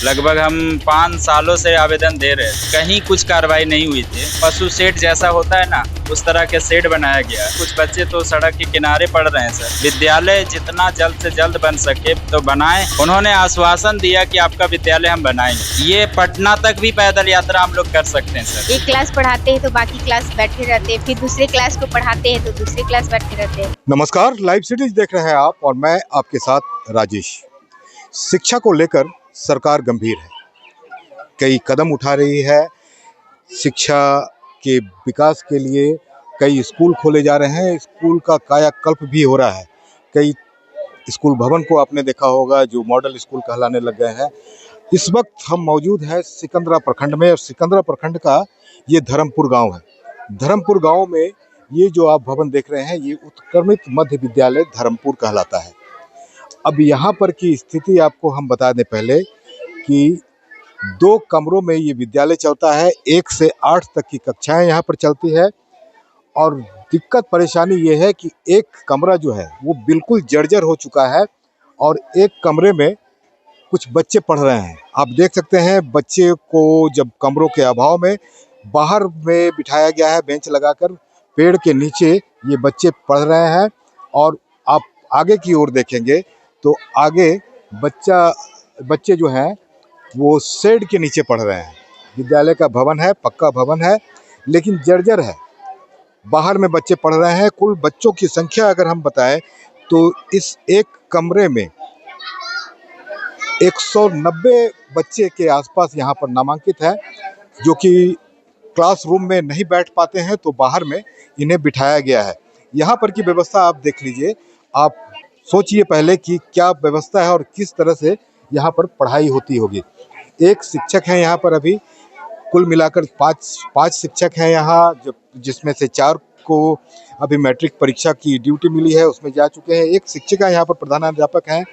लगभग हम 5 सालों से आवेदन दे रहे हैं, कहीं कुछ कार्रवाई नहीं हुई थी। पशु शेड जैसा होता है ना, उस तरह के शेड बनाया गया। कुछ बच्चे तो सड़क के किनारे पढ़ रहे हैं सर। विद्यालय जितना जल्द से जल्द बन सके तो बनाएं। उन्होंने आश्वासन दिया कि आपका विद्यालय हम बनाएंगे। ये पटना तक भी पैदल यात्रा हम लोग कर सकते हैं सर। एक क्लास पढ़ाते हैं तो बाकी क्लास बैठे रहते हैं, फिर दूसरे क्लास को पढ़ाते हैं तो दूसरे क्लास बैठे रहते हैं। नमस्कार, लाइव सिटीज देख रहे हैं आप और मैं आपके साथ राजेश। शिक्षा को लेकर सरकार गंभीर है, कई कदम उठा रही है। शिक्षा के विकास के लिए कई स्कूल खोले जा रहे हैं, स्कूल का कायाकल्प भी हो रहा है। कई स्कूल भवन को आपने देखा होगा जो मॉडल स्कूल कहलाने लग गए हैं। इस वक्त हम मौजूद हैं सिकंदरा प्रखंड में और सिकंदरा प्रखंड का ये धर्मपुर गांव है। धर्मपुर गांव में ये जो आप भवन देख रहे हैं ये उत्क्रमित मध्य विद्यालय धर्मपुर कहलाता है। अब यहाँ पर की स्थिति आपको हम बता दें पहले कि 2 कमरों में ये विद्यालय चलता है। 1 से 8 तक की कक्षाएं यहाँ पर चलती है और दिक्कत परेशानी ये है कि एक कमरा जो है वो बिल्कुल जर्जर हो चुका है और एक कमरे में कुछ बच्चे पढ़ रहे हैं। आप देख सकते हैं बच्चे को जब कमरों के अभाव में बाहर में बिठाया गया है बेंच लगाकर, पेड़ के नीचे ये बच्चे पढ़ रहे हैं। और आप आगे की ओर देखेंगे तो आगे बच्चे जो हैं वो शेड के नीचे पढ़ रहे हैं। विद्यालय का भवन है, पक्का भवन है, लेकिन जर्जर है। बाहर में बच्चे पढ़ रहे हैं। कुल बच्चों की संख्या अगर हम बताएं तो इस एक कमरे में 190 बच्चे के आसपास यहाँ पर नामांकित है, जो कि क्लासरूम में नहीं बैठ पाते हैं तो बाहर में इन्हें बिठाया गया है। यहाँ पर की व्यवस्था आप देख लीजिए, आप सोचिए पहले कि क्या व्यवस्था है और किस तरह से यहाँ पर पढ़ाई होती होगी। एक शिक्षक है यहाँ पर, अभी कुल मिलाकर पाँच शिक्षक हैं यहाँ, जिसमें से 4 को अभी मैट्रिक परीक्षा की ड्यूटी मिली है, उसमें जा चुके हैं। एक शिक्षिका यहाँ पर प्रधानाध्यापक हैं,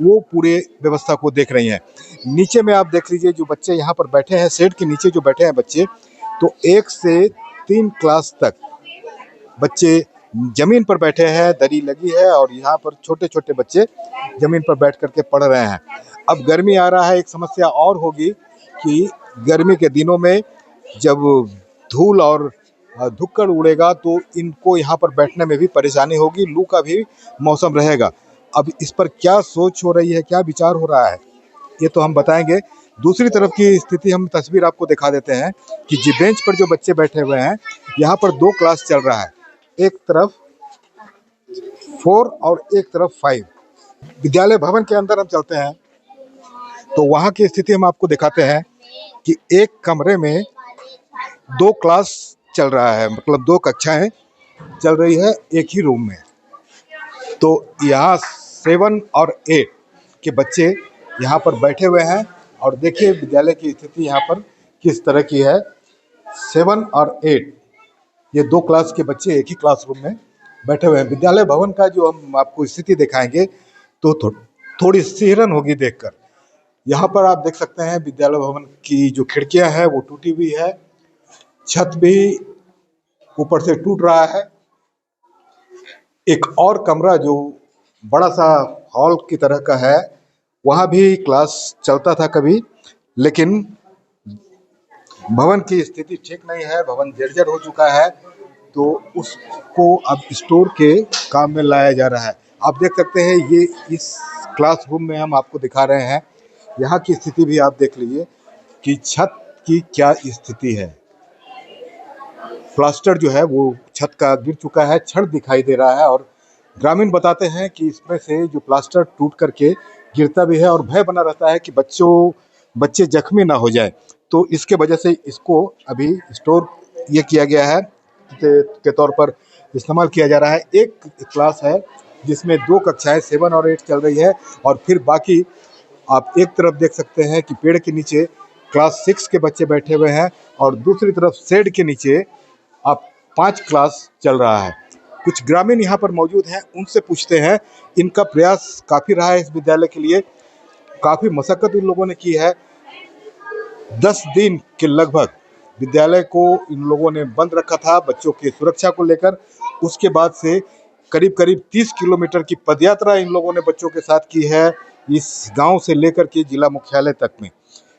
वो पूरे व्यवस्था को देख रही हैं। नीचे में आप देख लीजिए जो बच्चे यहाँ पर बैठे हैं, शेड के नीचे जो बैठे हैं बच्चे, तो 1 से 3 क्लास तक बच्चे जमीन पर बैठे हैं, दरी लगी है और यहाँ पर छोटे छोटे बच्चे जमीन पर बैठ करके पढ़ रहे हैं। अब गर्मी आ रहा है, एक समस्या और होगी कि गर्मी के दिनों में जब धूल और धुक्कड़ उड़ेगा तो इनको यहाँ पर बैठने में भी परेशानी होगी, लू का भी मौसम रहेगा। अब इस पर क्या सोच हो रही है, क्या विचार हो रहा है, ये तो हम बताएंगे। दूसरी तरफ की स्थिति हम तस्वीर आपको दिखा देते हैं कि जी बेंच पर जो बच्चे बैठे हुए हैं, यहाँ पर 2 क्लास चल रहा है, एक तरफ 4 और एक तरफ 5। विद्यालय भवन के अंदर हम चलते हैं तो वहाँ की स्थिति हम आपको दिखाते हैं कि एक कमरे में 2 क्लास चल रहा है, मतलब 2 कक्षाएं चल रही है एक ही रूम में। तो यहाँ 7 और 8 के बच्चे यहाँ पर बैठे हुए हैं और देखिए विद्यालय की स्थिति यहाँ पर किस तरह की है। 7 और 8 ये 2 क्लास के बच्चे एक ही क्लासरूम में बैठे हुए हैं। विद्यालय भवन का जो हम आपको स्थिति दिखाएंगे तो थोड़ी सिहरन होगी देखकर। यहाँ पर आप देख सकते हैं विद्यालय भवन की जो खिड़कियां हैं वो टूटी हुई है, छत भी ऊपर से टूट रहा है। एक और कमरा जो बड़ा सा हॉल की तरह का है, वहाँ भी क्लास चलता था कभी, लेकिन भवन की स्थिति ठीक नहीं है, भवन जर्जर हो चुका है, तो उसको अब स्टोर के काम में लाया जा रहा है। आप देख सकते हैं ये इस क्लासरूम में हम आपको दिखा रहे हैं। यहाँ की स्थिति भी आप देख लीजिए कि छत की क्या स्थिति है। प्लास्टर जो है वो छत का गिर चुका है, छड़ दिखाई दे रहा है और ग्रामीण बताते हैं कि इसमें से जो प्लास्टर टूट करके गिरता भी है और भय बना रहता है कि बच्चे जख्मी ना हो जाए, तो इसके वजह से इसको अभी स्टोर ये किया गया है के तौर पर इस्तेमाल किया जा रहा है। एक क्लास है जिसमें 2 कक्षाएं 7 और 8 चल रही है और फिर बाकी आप एक तरफ देख सकते हैं कि पेड़ के नीचे क्लास 6 के बच्चे बैठे हुए हैं और दूसरी तरफ शेड के नीचे आप 5 क्लास चल रहा है। कुछ ग्रामीण यहाँ पर मौजूद हैं, उनसे पूछते हैं। इनका प्रयास काफ़ी रहा है इस विद्यालय के लिए, काफ़ी मशक्कत इन लोगों ने की है। 10 दिन के लगभग विद्यालय को इन लोगों ने बंद रखा था बच्चों की सुरक्षा को लेकर। उसके बाद से करीब 30 किलोमीटर की पदयात्रा इन लोगों ने बच्चों के साथ की है इस गांव से लेकर के जिला मुख्यालय तक में।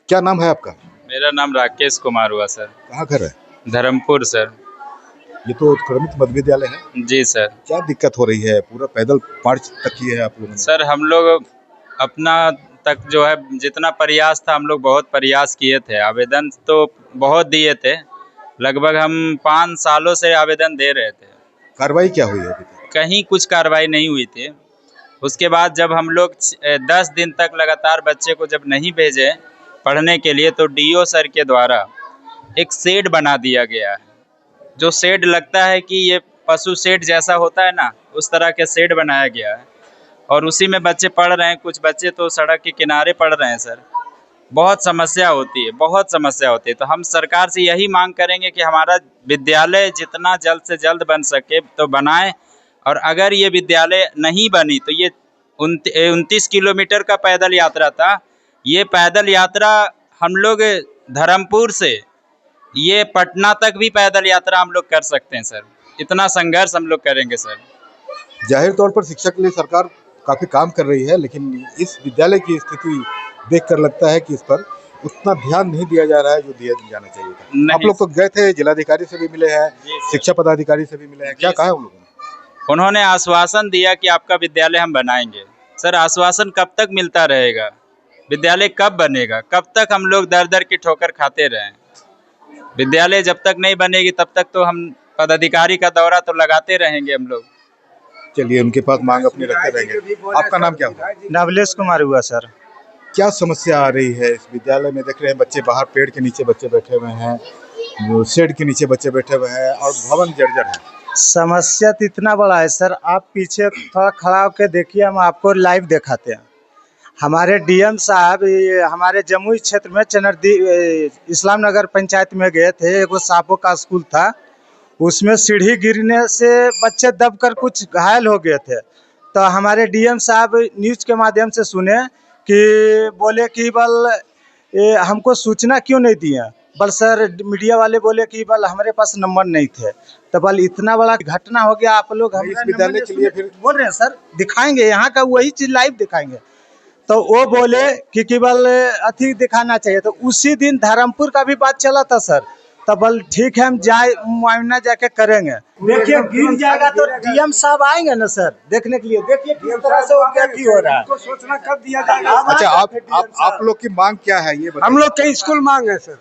क्या नाम है आपका? मेरा नाम राकेश कुमार हुआ सर। कहाँ घर है? धर्मपुर सर। ये तो उत्क्रमित मध्य विद्यालय है। जी सर। क्या दिक्कत हो रही है? पूरा पैदल मार्च तक किए है आप लोगों ने? सर हम लोग अपना तक जो है जितना प्रयास था हम लोग बहुत प्रयास किए थे, आवेदन तो बहुत दिए थे, लगभग हम 5 सालों से आवेदन दे रहे थे। कार्रवाई क्या हुई है अभी तक? कहीं कुछ कार्रवाई नहीं हुई थी। उसके बाद जब हम लोग 10 दिन तक लगातार बच्चे को जब नहीं भेजे पढ़ने के लिए तो डीओ सर के द्वारा एक शेड बना दिया गया है। जो शेड लगता है कि ये पशु शेड जैसा होता है ना, उस तरह के शेड बनाया गया है और उसी में बच्चे पढ़ रहे हैं। कुछ बच्चे तो सड़क के किनारे पढ़ रहे हैं सर। बहुत समस्या होती है, बहुत समस्या होती है। तो हम सरकार से यही मांग करेंगे कि हमारा विद्यालय जितना जल्द से जल्द बन सके तो बनाएं, और अगर ये विद्यालय नहीं बनी तो ये 29 किलोमीटर का पैदल यात्रा था। ये पैदल यात्रा हम लोग धर्मपुर से ये पटना तक भी पैदल यात्रा हम लोग कर सकते हैं सर। इतना संघर्ष हम लोग करेंगे सर। जाहिर तौर पर शिक्षा के लिए सरकार काफी काम कर रही है, लेकिन इस विद्यालय की स्थिति देखकर लगता है कि इस पर उतना ध्यान नहीं दिया जा रहा है जो दिया जाना चाहिए था। आप लोग तो गए थे, जिलाधिकारी से भी मिले हैं, शिक्षा पदाधिकारी से भी मिले हैं, क्या कहा है उन लोगों ने? उन्होंने आश्वासन दिया कि आपका विद्यालय हम बनाएंगे। सर आश्वासन कब तक मिलता रहेगा? विद्यालय कब बनेगा? कब तक हम लोग दर दर की ठोकर खाते रहें? विद्यालय जब तक नहीं बनेगी तब तक तो हम पदाधिकारी का दौरा तो लगाते रहेंगे हम लोग। चलिए, उनके पास मांग अपनी रखते रहेंगे। आपका नाम क्या हुआ? नवलेश कुमार हुआ सर। क्या समस्या आ रही है इस विद्यालय में? देख रहे हैं बच्चे बाहर पेड़ के नीचे बच्चे बैठे हुए हैं, शेड के नीचे बच्चे बैठे हुए हैं और भवन जर्जर है। समस्या तो इतना बड़ा है सर, आप पीछे थोड़ा खड़ा होकर देखिए, हम आपको लाइव दिखाते हैं। हमारे डीएम साहब हमारे जमुई क्षेत्र में चनर्दी इस्लाम नगर पंचायत में गए थे। एक सापों का स्कूल था, उसमें सीढ़ी गिरने से बच्चे दबकर कुछ घायल हो गए थे। तो हमारे डीएम साहब न्यूज़ के माध्यम से सुने कि बोले कि बल हमको सूचना क्यों नहीं दिए? बल सर मीडिया वाले बोले कि बल हमारे पास नंबर नहीं थे। तो बल इतना बड़ा घटना हो गया, आप लोग हम इस विद्यालय के लिए फिर बोल रहे हैं सर, दिखाएंगे यहाँ का वही चीज लाइव दिखाएंगे। तो वो बोले कि केवल अथी दिखाना चाहिए। तो उसी दिन धर्मपुर का भी बात चला था सर। तो बल ठीक है, हम जाए मुआयना जाके करेंगे। देखिए गिर जाएगा तो डीएम साहब आएंगे ना सर देखने के लिए। देखिए किस तरह से वो क्या हो रहा है, सोचना कब दिया जाएगा। अच्छा, आप लोग की मांग क्या है ये बताइए? हम लोग के स्कूल मांग है सर,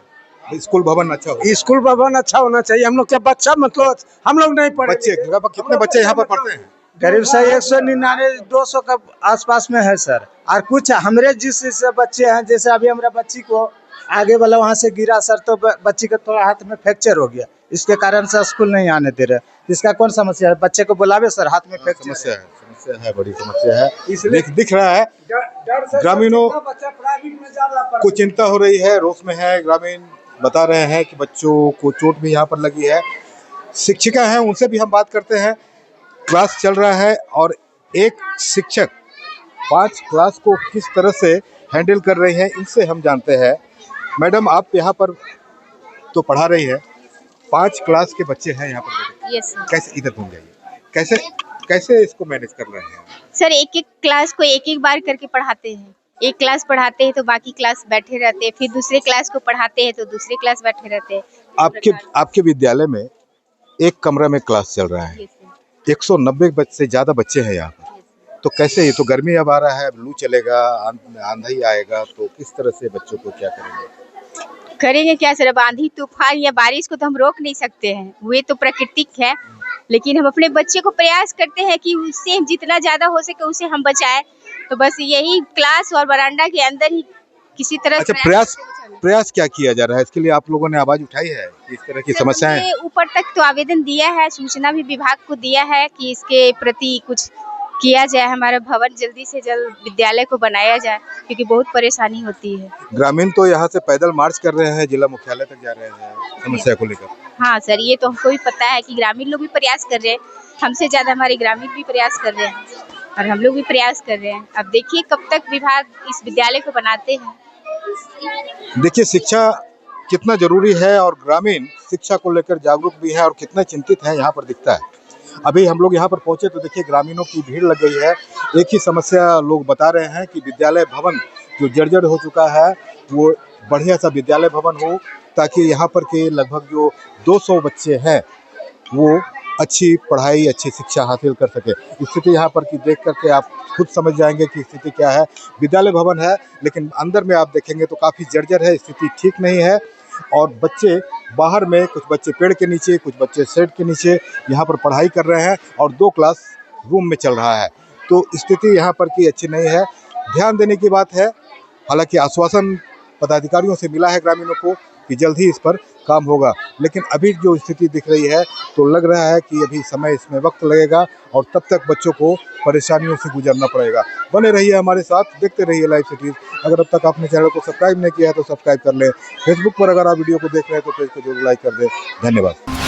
स्कूल भवन अच्छा हो। स्कूल भवन अच्छा होना चाहिए। हम लोग के बच्चा मतलब हम लोग नहीं पढ़े। बच्चे कितने बच्चे यहाँ पर पढ़ते हैं? करीब से 199-200 का आसपास में है सर। और कुछ हमारे जिस बच्चे हैं, जैसे अभी हमारा बच्ची को आगे वाला वहाँ से गिरा सर, तो बच्ची का थोड़ा हाथ में फ्रैक्चर हो गया, इसके कारण से स्कूल नहीं आने दे रहे। इसका कौन समस्या है? बच्चे को बुलावे सर, हाथ में फ्रैक्चर समस्या है, बड़ी समस्या है। इसलिए दिख रहा है ग्रामीणों को चिंता हो रही है, रोष में है। ग्रामीण बता रहे हैं कि बच्चों को चोट भी यहाँ पर लगी है। शिक्षिका हैं, उनसे भी हम बात करते हैं। क्लास चल रहा है और एक शिक्षक 5 क्लास को किस तरह से हैंडल कर रही हैं, इनसे हम जानते हैं। मैडम, आप यहाँ पर तो पढ़ा रही है, 5 क्लास के बच्चे हैं यहाँ पर। Yes sir. कैसे, इधर घूम जाइए, कैसे इसको मैनेज कर रहे हैं? सर एक एक क्लास को एक एक बार करके पढ़ाते हैं। एक क्लास पढ़ाते हैं तो बाकी क्लास बैठे रहते हैं, फिर दूसरे क्लास को पढ़ाते हैं तो दूसरे क्लास बैठे रहते हैं। आपके विद्यालय में एक कमरा में क्लास चल रहा है, 190 से ज्यादा बच्चे हैं यहाँ पर। तो कैसे? ये तो गर्मी अब आ रहा है, लू चलेगा, आंधी आएगा, तो किस तरह से बच्चों को क्या करेंगे क्या सर? अब आंधी तूफान या बारिश को तो हम रोक नहीं सकते हैं, वे तो प्राकृतिक है। लेकिन हम अपने बच्चे को प्रयास करते हैं कि उससे जितना ज्यादा हो सके उसे हम बचाएं। तो बस यही क्लास और बरामदा के अंदर ही किसी तरह। अच्छा, प्रयास क्या किया जा रहा है? इसके लिए आप लोगों ने आवाज उठाई है? इस तरह की समस्याएं ऊपर तक तो आवेदन दिया है, सूचना भी विभाग को दिया है कि इसके प्रति कुछ किया जाए, हमारा भवन जल्दी से जल्द विद्यालय को बनाया जाए, क्योंकि बहुत परेशानी होती है। ग्रामीण तो यहाँ से पैदल मार्च कर रहे हैं, जिला मुख्यालय तक जा रहे हैं समस्या को लेकर। हाँ सर, ये तो हमको भी पता है कि ग्रामीण लोग भी प्रयास कर रहे हैं, हमसे ज्यादा हमारे ग्रामीण भी प्रयास कर रहे हैं और हम लोग भी प्रयास कर रहे हैं। अब देखिए कब तक विभाग इस विद्यालय को बनाते हैं। देखिए, शिक्षा कितना जरूरी है और ग्रामीण शिक्षा को लेकर जागरूक भी है और कितना चिंतित है यहाँ पर दिखता है। अभी हम लोग यहाँ पर पहुँचे तो देखिए ग्रामीणों की भीड़ लग गई है। एक ही समस्या लोग बता रहे हैं कि विद्यालय भवन जो जर्जर हो चुका है, वो बढ़िया सा विद्यालय भवन हो, ताकि यहाँ पर के लगभग जो 200 बच्चे हैं वो अच्छी पढ़ाई, अच्छी शिक्षा हासिल कर सके। स्थिति यहाँ पर की देख करके आप खुद समझ जाएंगे कि स्थिति क्या है। विद्यालय भवन है लेकिन अंदर में आप देखेंगे तो काफ़ी जर्जर है, स्थिति ठीक नहीं है। और बच्चे बाहर में, कुछ बच्चे पेड़ के नीचे, कुछ बच्चे शेड के नीचे यहाँ पर पढ़ाई कर रहे हैं और 2 क्लास रूम में चल रहा है। तो स्थिति यहाँ पर की अच्छी नहीं है, ध्यान देने की बात है। हालांकि आश्वासन पदाधिकारियों से मिला है ग्रामीणों को कि जल्द ही इस पर काम होगा, लेकिन अभी जो स्थिति दिख रही है तो लग रहा है कि अभी समय, इसमें वक्त लगेगा और तब तक बच्चों को परेशानियों से गुजरना पड़ेगा। बने रहिए हमारे साथ, देखते रहिए लाइव सिटीज़। अगर अब तक आपने चैनल को सब्सक्राइब नहीं किया है तो सब्सक्राइब कर लें। फेसबुक पर अगर आप वीडियो को देख रहे हैं तो पेज को जरूर लाइक कर दें। धन्यवाद।